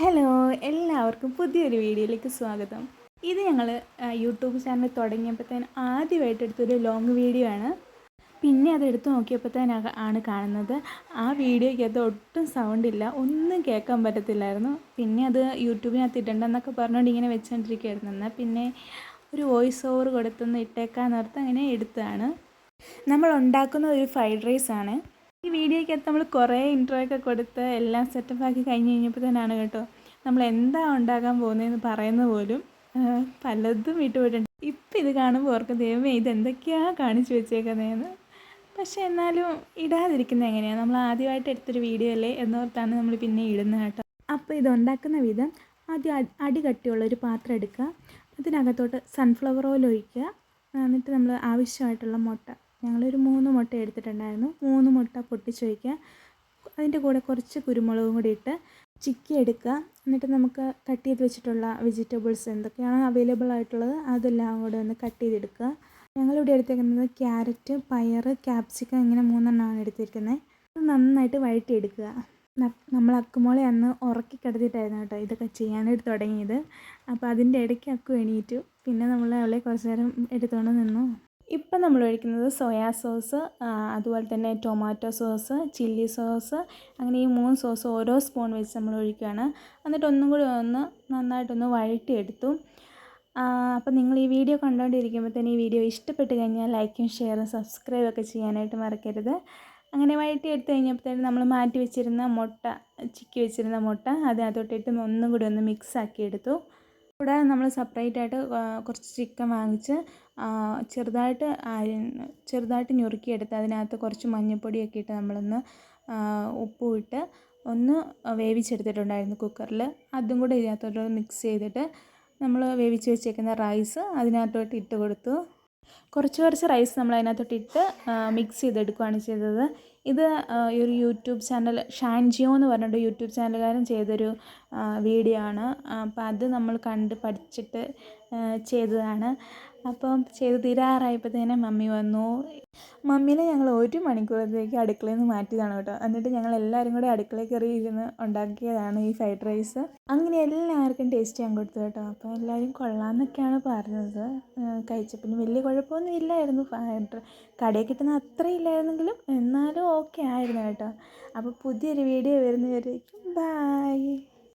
Hello, എല്ലാവർക്കും പുതിയൊരു വീഡിയോയിലേക്ക് സ്വാഗതം. ഇത് ഞങ്ങൾ യൂട്യൂബ് ചാനൽ തുടങ്ങിയപ്പോഴത്തേന് ആദ്യമായിട്ട് എടുത്തൊരു ലോങ് വീഡിയോ ആണ്. പിന്നെ അത് എടുത്ത് നോക്കിയപ്പോഴത്തേനാണ് കാണുന്നത് ആ വീഡിയോയ്ക്കകത്ത് ഒട്ടും സൗണ്ടില്ല, ഒന്നും കേൾക്കാൻ പറ്റത്തില്ലായിരുന്നു. പിന്നെ അത് യൂട്യൂബിനകത്ത് ഇടണ്ടെന്നൊക്കെ പറഞ്ഞുകൊണ്ട് ഇങ്ങനെ വെച്ചുകൊണ്ടിരിക്കുകയായിരുന്നു. എന്നാൽ പിന്നെ ഒരു വോയിസ് ഓവർ കൊടുത്തൊന്ന് ഇട്ടേക്കാന്നോർത്ത് അങ്ങനെ എടുത്തതാണ്. നമ്മൾ ഉണ്ടാക്കുന്ന ഒരു ഫ്രൈഡ് റൈസാണ്. ഈ വീഡിയോയ്ക്കകത്ത് നമ്മൾ കുറേ ഇൻട്രോ ഒക്കെ കൊടുത്ത് എല്ലാം സെറ്റപ്പാക്കി കഴിഞ്ഞ് കഴിഞ്ഞപ്പോഴത്തേനാണ് കേട്ടോ നമ്മൾ എന്താ ഉണ്ടാക്കാൻ പോകുന്നതെന്ന് പറയുന്നത് പോലും പലതും വിട്ടുപോയിട്ടുണ്ട്. ഇപ്പം ഇത് കാണുമ്പോൾ ഓർക്കും, ദൈവമേ ഇതെന്തൊക്കെയാണ് കാണിച്ചു വെച്ചേക്കുന്നതെന്ന്. പക്ഷേ എന്നാലും ഇടാതിരിക്കുന്നത് എങ്ങനെയാണ്, നമ്മൾ ആദ്യമായിട്ട് എടുത്തൊരു വീഡിയോ അല്ലേ എന്നോർത്താണ് നമ്മൾ പിന്നെ ഇടുന്നത് കേട്ടോ. അപ്പോൾ ഇതുണ്ടാക്കുന്ന വിധം, ആദ്യം അടി കട്ടിയുള്ളൊരു പാത്രം എടുക്കുക, അതിനകത്തോട്ട് സൺഫ്ലവർ ഓയിൽ ഒഴിക്കുക. എന്നിട്ട് നമ്മൾ ആവശ്യമായിട്ടുള്ള മുട്ട, ഞങ്ങളൊരു 3 മുട്ട എടുത്തിട്ടുണ്ടായിരുന്നു, 3 മുട്ട പൊട്ടിച്ചൊഴിക്കുക. അതിൻ്റെ കൂടെ കുറച്ച് കുരുമുളകും കൂടി ഇട്ട് ചിക്കി എടുക്കുക. എന്നിട്ട് നമുക്ക് കട്ട് ചെയ്ത് വെച്ചിട്ടുള്ള വെജിറ്റബിൾസ് എന്തൊക്കെയാണോ അവൈലബിൾ ആയിട്ടുള്ളത് അതെല്ലാം കൂടെ ഒന്ന് കട്ട് ചെയ്തെടുക്കുക. ഞങ്ങളിവിടെ എടുത്തേക്കുന്നത് ക്യാരറ്റ്, പയർ, ക്യാപ്സിക്കം, ഇങ്ങനെ 3 എടുത്തിരിക്കുന്നത്. അത് നന്നായിട്ട് വഴറ്റിയെടുക്കുക. നമ്മൾ അക്കുമോളെ അന്ന് ഉറക്കി കിടത്തിയിട്ടായിരുന്നു കേട്ടോ ഇതൊക്കെ ചെയ്യാനായിട്ട് തുടങ്ങിയത്. അപ്പോൾ അതിൻ്റെ ഇടയ്ക്ക് അക്കു എണീറ്റു. പിന്നെ നമ്മൾ അവളെ കുറച്ച് നേരം എടുത്തുകൊണ്ട് നിന്നു. ഇപ്പം നമ്മൾ ഒഴിക്കുന്നത് സോയാ സോസ്, അതുപോലെ തന്നെ ടൊമാറ്റോ സോസ്, ചില്ലി സോസ്, അങ്ങനെ ഈ 3 സോസ് ഓരോ സ്പൂൺ വെച്ച് നമ്മൾ ഒഴിക്കുകയാണ്. എന്നിട്ട് ഒന്നും കൂടി നന്നായിട്ടൊന്ന് വഴറ്റിയെടുത്തു. അപ്പം നിങ്ങൾ ഈ വീഡിയോ കണ്ടുകൊണ്ടിരിക്കുമ്പോഴത്തേന് ഈ വീഡിയോ ഇഷ്ടപ്പെട്ട് കഴിഞ്ഞാൽ ലൈക്കും ഷെയറും സബ്സ്ക്രൈബൊക്കെ ചെയ്യാനായിട്ട് മറക്കരുത്. അങ്ങനെ വഴറ്റിയെടുത്ത് കഴിഞ്ഞപ്പോഴത്തേനും നമ്മൾ മാറ്റി വെച്ചിരുന്ന മുട്ട, ചിക്കി വെച്ചിരുന്ന മുട്ട അതിനകത്തോട്ടിട്ട് ഒന്നും കൂടി ഒന്ന് മിക്സാക്കി എടുത്തു. കൂടാതെ നമ്മൾ സെപ്പറേറ്റായിട്ട് കുറച്ച് ചിക്കൻ വാങ്ങിച്ച് ചെറുതായിട്ട് ഞുറുക്കിയെടുത്ത് അതിനകത്ത് കുറച്ച് മഞ്ഞൾപ്പൊടിയൊക്കെ ഇട്ട് നമ്മളൊന്ന് ഉപ്പും ഇട്ട് ഒന്ന് വേവിച്ചെടുത്തിട്ടുണ്ടായിരുന്നു കുക്കറിൽ. അതും കൂടെ ഇതിനകത്തോട്ട് മിക്സ് ചെയ്തിട്ട് നമ്മൾ വേവിച്ച് വെച്ചേക്കുന്ന റൈസ് അതിനകത്തോട്ട് ഇട്ട് കൊടുത്തു. കുറച്ച് റൈസ് നമ്മൾ അതിനകത്തോട്ട് ഇട്ട് മിക്സ് ചെയ്തെടുക്കുകയാണ് ചെയ്തത്. ഇത് ഒരു യൂട്യൂബ് ചാനൽ, ഷാൻജിയോ എന്ന് പറഞ്ഞിട്ട് യൂട്യൂബ് ചാനലുകാരൻ ചെയ്തൊരു വീഡിയോ ആണ്. അപ്പോൾ അത് നമ്മൾ കണ്ട് പഠിച്ചിട്ട് ചെയ്തതാണ്. അപ്പം ചെയ്ത് തീരാറായപ്പോഴത്തേനും മമ്മി വന്നു. മമ്മീനെ ഞങ്ങൾ 1 മണിക്കൂറത്തേക്ക് അടുക്കളയിൽ നിന്ന് മാറ്റിയതാണ് കേട്ടോ. എന്നിട്ട് ഞങ്ങൾ എല്ലാവരും കൂടെ അടുക്കളയിൽ കയറി ഇരുന്ന് ഉണ്ടാക്കിയതാണ് ഈ ഫ്രൈഡ് റൈസ്. അങ്ങനെ എല്ലാവർക്കും ടേസ്റ്റ് ചെയ്യാൻ കൊടുത്തു കേട്ടോ. അപ്പോൾ എല്ലാവരും കൊള്ളാമെന്നൊക്കെയാണ് പറഞ്ഞത്. കഴിച്ചപ്പോൾ വലിയ കുഴപ്പമൊന്നും ഇല്ലായിരുന്നു, കടയിൽ കിട്ടുന്ന അത്രയും ഇല്ലായിരുന്നെങ്കിലും എന്നാലും ഓക്കെ ആയിരുന്നു കേട്ടോ. അപ്പോൾ പുതിയൊരു വീഡിയോ വരുന്നവരേക്കും ബൈ.